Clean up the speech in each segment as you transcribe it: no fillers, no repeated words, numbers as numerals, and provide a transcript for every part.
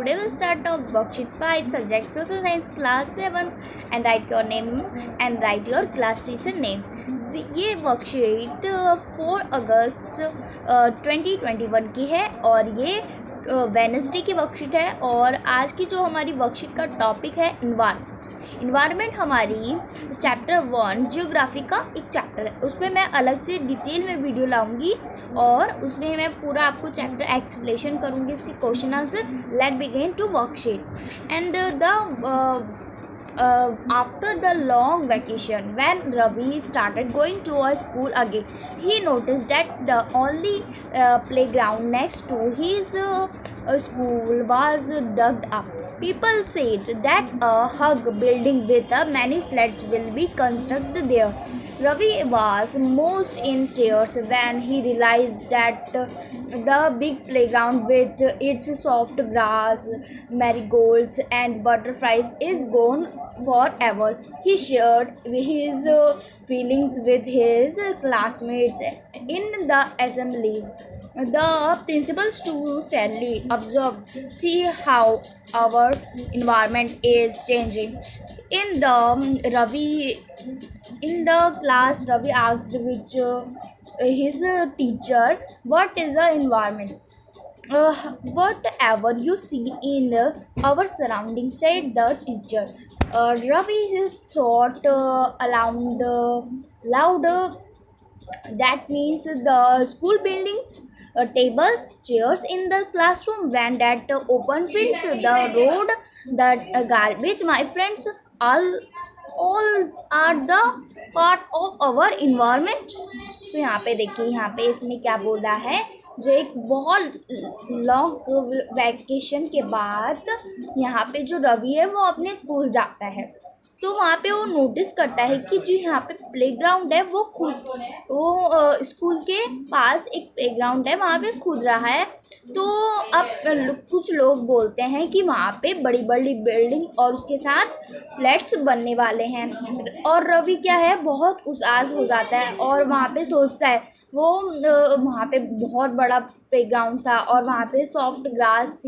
Today we'll start off worksheet 5, subject social science class 7 and write your name and write your class teacher name. ये worksheet 4 अगस्त 2021 की है और ये Wednesday की worksheet है। और आज की जो हमारी वर्कशीट का टॉपिक है इन्वायरमेंट हमारी चैप्टर 1 जियोग्राफी का एक चैप्टर है। उसमें मैं अलग से डिटेल में वीडियो लाऊंगी और उसमें मैं पूरा आपको चैप्टर एक्सप्लेनेशन करूंगी, उसके question answer. Let begin to worksheet and after the long vacation, when Ravi started going to a school again, he noticed that the only playground next to his school was dug up. People said that a hug building with many flats will be constructed there. Ravi was most in tears when he realized that the big playground with its soft grass, marigolds, and butterflies is gone forever. He shared his feelings with his classmates in the assemblies. The principals too sadly observed, see how our environment is changing. In the Ravi, in the class, Ravi asked which his teacher, "What is the environment?" Whatever you see in our surroundings, said the teacher. Ravi thought aloud, loud. That means the school buildings, tables, chairs in the classroom, van that open fields, the road, the garbage. My friends, all are the part of our environment. तो यहाँ पे देखिए, यहाँ पे इसमें क्या बोल रहा है, जो एक बहुत लॉन्ग वैकेशन के बाद यहाँ पे जो रवि है वो अपने स्कूल जाता है। तो वहाँ पे वो नोटिस करता है कि जो यहाँ पे प्लेग्राउंड है वो स्कूल के पास एक प्लेग्राउंड है, वहाँ पे खुद रहा है। तो अब कुछ लोग बोलते हैं कि वहाँ पे बड़ी बड़ी बिल्डिंग और उसके साथ फ्लैट्स बनने वाले हैं। और रवि क्या है, बहुत उदास हो जाता है और वहाँ पे सोचता है वो वहाँ पे बहुत बड़ा प्लेग्राउंड था और वहाँ पे सॉफ्ट ग्रास,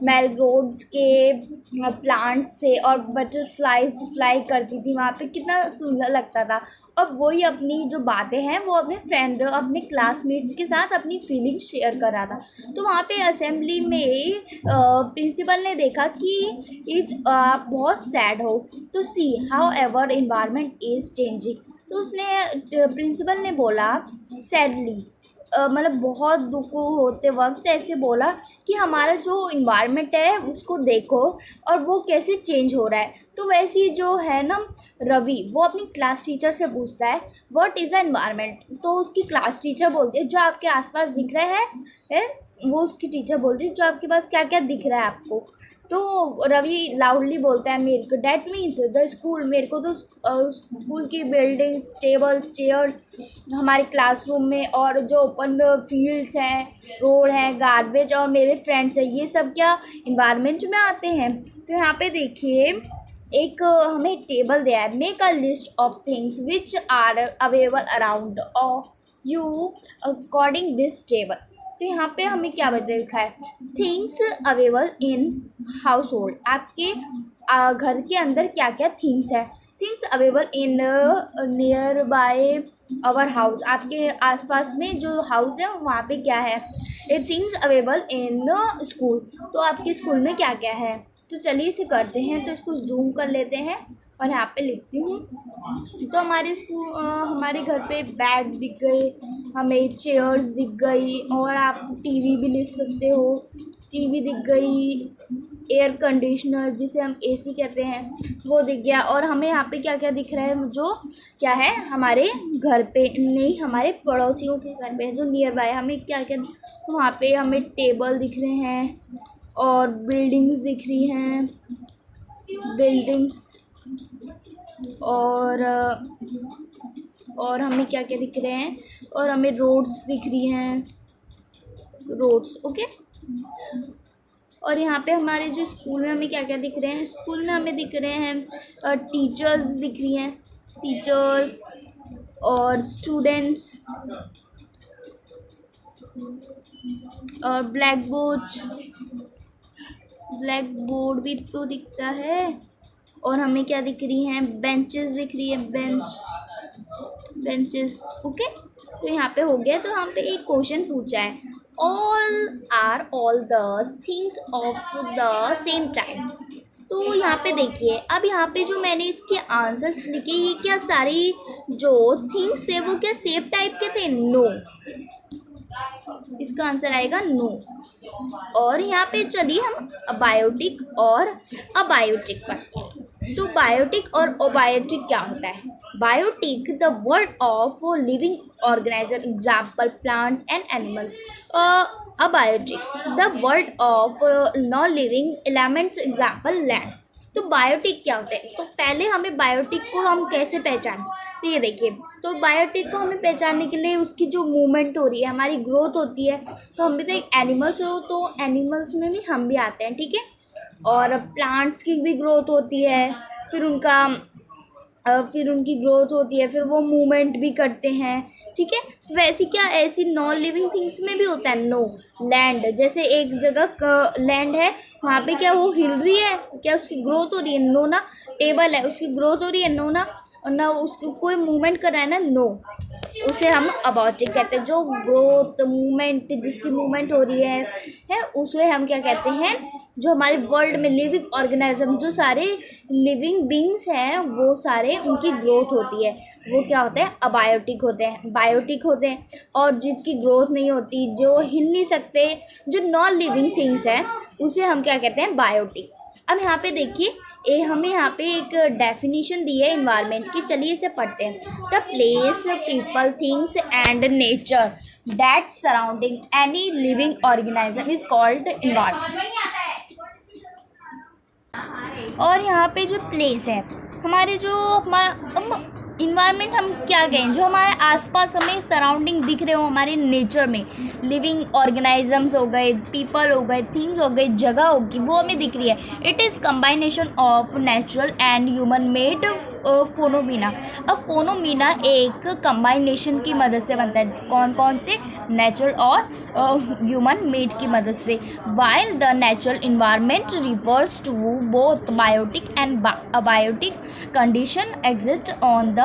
मैरीगोल्ड्स के प्लांट्स से और बटरफ्लाइज फ्लाई करती थी, वहाँ पे कितना सुंदर लगता था। अब वही अपनी जो बातें हैं वो अपने फ्रेंड, अपने क्लासमेट्स के साथ अपनी फीलिंग्स शेयर कर रहा था। तो वहाँ पे असेंबली में प्रिंसिपल ने देखा कि आप बहुत सैड हो, तो see how ever environment is changing. तो उसने प्रिंसिपल ने बोला सैडली, मतलब बहुत दुख होते वक्त ऐसे बोला कि हमारा जो इन्वायरमेंट है उसको देखो और वो कैसे चेंज हो रहा है। तो वैसे ही जो है ना, रवि वो अपनी क्लास टीचर से पूछता है व्हाट इज़ अ इन्वायरमेंट। तो उसकी क्लास टीचर बोलती है जो आपके आसपास दिख रहा है वो उसकी टीचर बोल रही है जो आपके पास क्या क्या दिख रहा है आपको। तो रवि लाउडली बोलता है मेरे को, डैट मीन्स द स्कूल, मेरे को तो स्कूल की बिल्डिंग्स, टेबल्स, चेयर्स हमारे क्लासरूम में और जो ओपन फील्ड्स हैं, रोड हैं, गार्बेज और मेरे फ्रेंड्स हैं, ये सब क्या इन्वायरमेंट में आते हैं। तो यहाँ पे देखिए एक हमें टेबल दिया है, make a list of things which are available around of you according this table. तो यहाँ पे हमें क्या बता लिखा है, things available in household, आपके घर के अंदर क्या क्या थिंग्स है। Things available in nearby our house, आपके आसपास में जो हाउस है वहाँ पे क्या है। ए थिंग्स अवेलेबल इन स्कूल, तो आपके स्कूल में क्या क्या है। तो चलिए इसे करते हैं, तो इसको जूम कर लेते हैं और यहाँ पे लिखती हूँ। तो हमारे घर पे बेड दिख गए, हमें चेयर्स दिख गई और आप टीवी भी लिख सकते हो, टीवी दिख गई, एयर कंडीशनर जिसे हम एसी कहते हैं वो दिख गया। और हमें यहाँ पे क्या क्या दिख रहा है, जो क्या है हमारे घर पे नहीं, हमारे पड़ोसियों के घर पे जो नियर बाय हमें क्या क्या, तो वहाँ पे हमें टेबल दिख रहे हैं और बिल्डिंग्स दिख रही हैं, बिल्डिंग्स और हमें क्या क्या दिख रहे हैं, और हमें रोड्स दिख रही हैं, रोड्स ओके। और यहाँ पे हमारे जो स्कूल में हमें क्या क्या दिख रहे हैं, स्कूल में हमें दिख रहे हैं टीचर्स दिख रही हैं, टीचर्स और स्टूडेंट्स और ब्लैक बोर्ड ब्लैक बोर्ड भी तो दिखता है। और हमें क्या दिख रही हैं, बेंचेस दिख रही है, बेंचेस। ओके, तो यहाँ पे हो गया। तो यहाँ पे एक क्वेश्चन पूछा है, all the things of the same time. तो यहाँ पे देखिए, अब यहाँ पे जो मैंने इसके आंसर्स लिखे, ये क्या सारी जो थिंग्स है वो क्या सेम टाइप के थे? नो, इसका आंसर आएगा नो। और यहाँ पे चलिए हम अबायोटिक और अबायोटिक पढ़ते हैं। तो बायोटिक और अबायोटिक क्या होता है? Biotic the word of living organism, example plants and animal. Abiotic the word of non living elements, example land. तो बायोटिक क्या होता है? तो पहले हमें बायोटिक को हम कैसे पहचानें? तो ये देखिए, तो बायोटिक को हमें पहचानने के लिए उसकी जो मूवमेंट हो रही है, हमारी ग्रोथ होती है। तो हम भी तो एक एनिमल्स हो, तो एनिमल्स में भी हम भी आते हैं, ठीक है। और प्लांट्स की भी ग्रोथ होती है, फिर फिर उनकी ग्रोथ होती है, फिर वो मूवमेंट भी करते हैं, ठीक है। वैसे क्या ऐसी नॉन लिविंग थिंग्स में भी होता है? नो। लैंड, जैसे एक जगह लैंड है, वहाँ पे क्या वो हिल रही है? क्या उसकी ग्रोथ हो रही है? नो ना। टेबल है, उसकी ग्रोथ हो रही है? नो ना। और ना उसकी कोई मूवमेंट कर रहा है ना? नो। उसे हम अबाउटिक कहते हैं। जो ग्रोथ मूवमेंट, जिसकी मूवमेंट हो रही है उसे हम क्या कहते हैं? जो हमारे वर्ल्ड में लिविंग ऑर्गेनिज्म, जो सारे लिविंग बींग्स हैं, वो सारे उनकी ग्रोथ होती है, वो क्या होते हैं? अबायोटिक होते हैं, बायोटिक होते हैं। और जिसकी ग्रोथ नहीं होती, जो हिल नहीं सकते, जो नॉन लिविंग थिंग्स हैं, उसे हम क्या कहते हैं? बायोटिक। अब यहाँ पे देखिए, हमें यहाँ पे एक डेफिनेशन दी है इन्वायरमेंट की, चलिए इसे पढ़ते हैं। The place, people, things and nature that surrounding any living organism is called environment. और यहाँ पे जो प्लेस है, हमारे जो हमारा इन्वायरमेंट, हम क्या कहें, जो हमारे आसपास हमें सराउंडिंग दिख रहे हो, हमारे नेचर में लिविंग ऑर्गेनिजम्स हो गए, पीपल हो गए, थिंग्स हो गए, जगह होगी, वो हमें दिख रही है। It is combination of natural and human made phenomena. अब फोनोमीना एक कंबाइनेशन की मदद से बनता है। कौन कौन से? नेचुरल और ह्यूमन मेड की मदद से। While the natural environment refers to both biotic and abiotic condition exist on the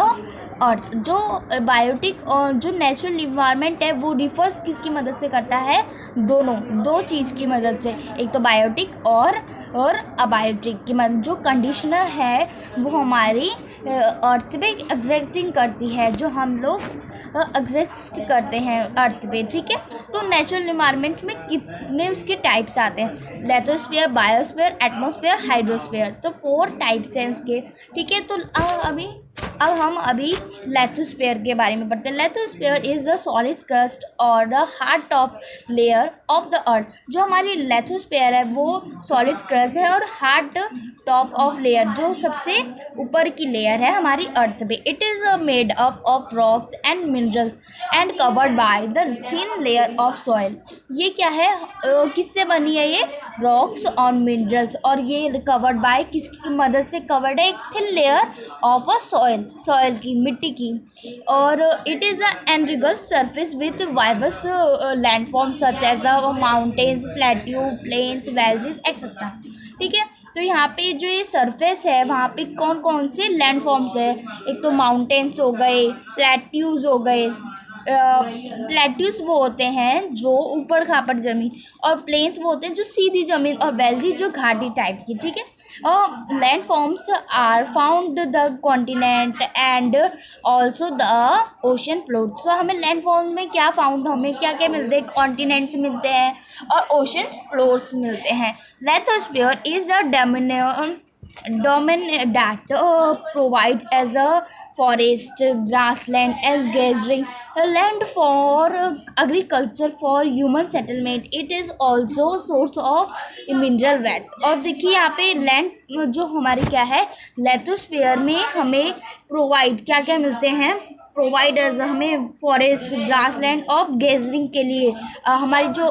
earth. जो बायोटिक और जो नेचुरल इन्वायरमेंट है, वो रिफर्स किसकी मदद से करता है? दोनों, दो चीज़ की मदद से, एक तो बायोटिक और अबायोटिक की मदद। जो कंडीशनर है वो हमारी अर्थ पे एग्जिस्टिंग करती है, जो हम लोग एग्जिस्ट करते हैं अर्थ पे, ठीक है। तो नेचुरल इन्वायरमेंट में कितने उसके टाइप्स आते हैं? लेथोस्फीयर, बायोस्फीयर, एटमॉस्फेयर, हाइड्रोस्फीयर। तो 4 टाइप्स हैं उसके, ठीक है। तो अब हम अभी लेथोस्फीयर के बारे में पढ़ते हैं। Lithosphere is the solid crust और the hard top layer of the earth. जो हमारी लेथोस्फीयर है वो सॉलिड क्रस्ट है, और हार्ड टॉप ऑफ लेयर जो सबसे ऊपर की लेयर है हमारी अर्थ पे। It is made up of rocks and minerals and covered by the thin layer of soil. ये क्या है? किससे बनी है ये? रॉक्स और मिनरल्स, और ये कवर्ड बाय किसकी मदद से कवर्ड है? एक thin layer of a soil की, मिट्टी की। और it is a irregular surface with various landform such as a mountains, plateau, plains, valleys etcetera, ठीक है। तो यहाँ पे जो ये सरफेस है, वहाँ पे कौन कौन से लैंड फॉर्म्स है? एक तो माउंटेन्स हो गए, प्लेट्यूज हो गए। प्लेट्यूज वो होते हैं जो ऊपर खापर ज़मीन, और प्लेन्स वो होते हैं जो सीधी ज़मीन, और वैली जो घाटी टाइप की, ठीक है। और land forms are found the continent and also the ocean floor. तो हमें लैंड फॉर्म में क्या फाउंड, हमें क्या क्या मिलते हैं? कॉन्टिनेंट्स मिलते हैं और ओशन फ्लोर्स मिलते हैं। Lithosphere is a domain that provides as a forest, grassland, as grazing land for agriculture, for human settlement. It is also source of mineral wealth। और देखिए यहाँ पे लैंड जो हमारी क्या है, लेथोस्फीयर में हमें प्रोवाइड क्या क्या मिलते हैं? प्रोवाइडर्स हमें फॉरेस्ट, ग्रासलैंड ऑफ गेजरिंग के लिए, हमारी जो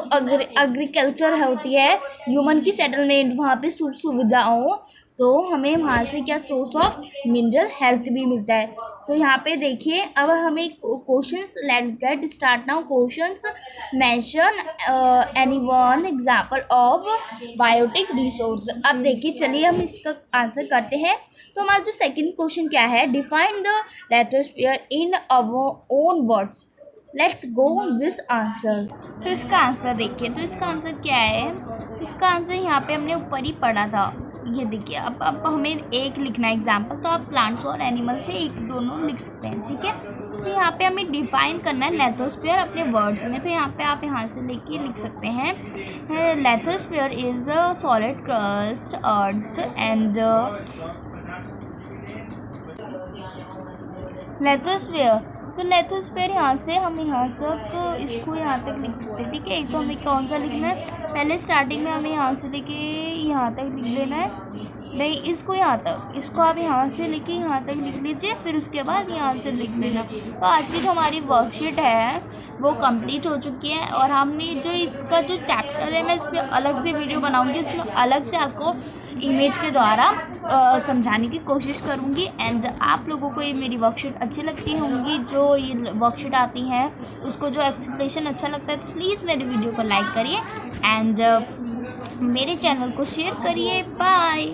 एग्रीकल्चर होती है, ह्यूमन की सेटलमेंट, वहाँ पे सुख सुविधाओं तो हमें वहाँ से क्या सोर्स ऑफ मिनरल हेल्थ भी मिलता है। तो यहाँ पे देखिए, अब हमें questions, let's get start now. Questions mention any one example of biotic resource. अब देखिए, चलिए हम इसका आंसर करते हैं। तो हमारा जो सेकंड क्वेश्चन क्या है, define the lithosphere in our own words. Let's go this answer. तो इसका आंसर देखिए, तो इसका आंसर क्या है, इसका आंसर यहाँ पे हमने ऊपर ही पढ़ा था। ये देखिए, अब हमें एक लिखना है एग्जाम्पल, तो आप प्लांट्स और एनिमल से एक दोनों लिख सकते हैं, ठीक है। तो यहाँ पे हमें डिफाइन करना है लेथोस्फीयर अपने वर्ड्स में। तो यहाँ पे आप यहाँ से लेके लिख सकते हैं, lithosphere is a solid crust earth and lithosphere. तो लेथोस्फीयर यहाँ से हम यहाँ तक इसको यहाँ तक लिख सकते हैं, ठीक है। एक तो हमें कौन सा लिखना है, पहले स्टार्टिंग में हमें यहाँ से लेके यहाँ तक लिख लेना है, नहीं इसको यहाँ तक, इसको आप यहाँ से लेके यहाँ तक लिख लीजिए, फिर उसके बाद यहाँ से लिख लेना। तो आज की जो हमारी वर्कशीट है वो कंप्लीट हो चुकी है, और हमने जो इसका जो चैप्टर है, मैं इस पर अलग से वीडियो बनाऊंगी, इसमें अलग से आपको इमेज के द्वारा समझाने की कोशिश करूंगी। एंड आप लोगों को ये मेरी वर्कशीट अच्छी लगती होंगी, जो ये वर्कशीट आती हैं उसको जो एक्सप्लेनेशन अच्छा लगता है, तो प्लीज़ मेरे वीडियो को लाइक करिए एंड मेरे चैनल को शेयर करिए। बाय।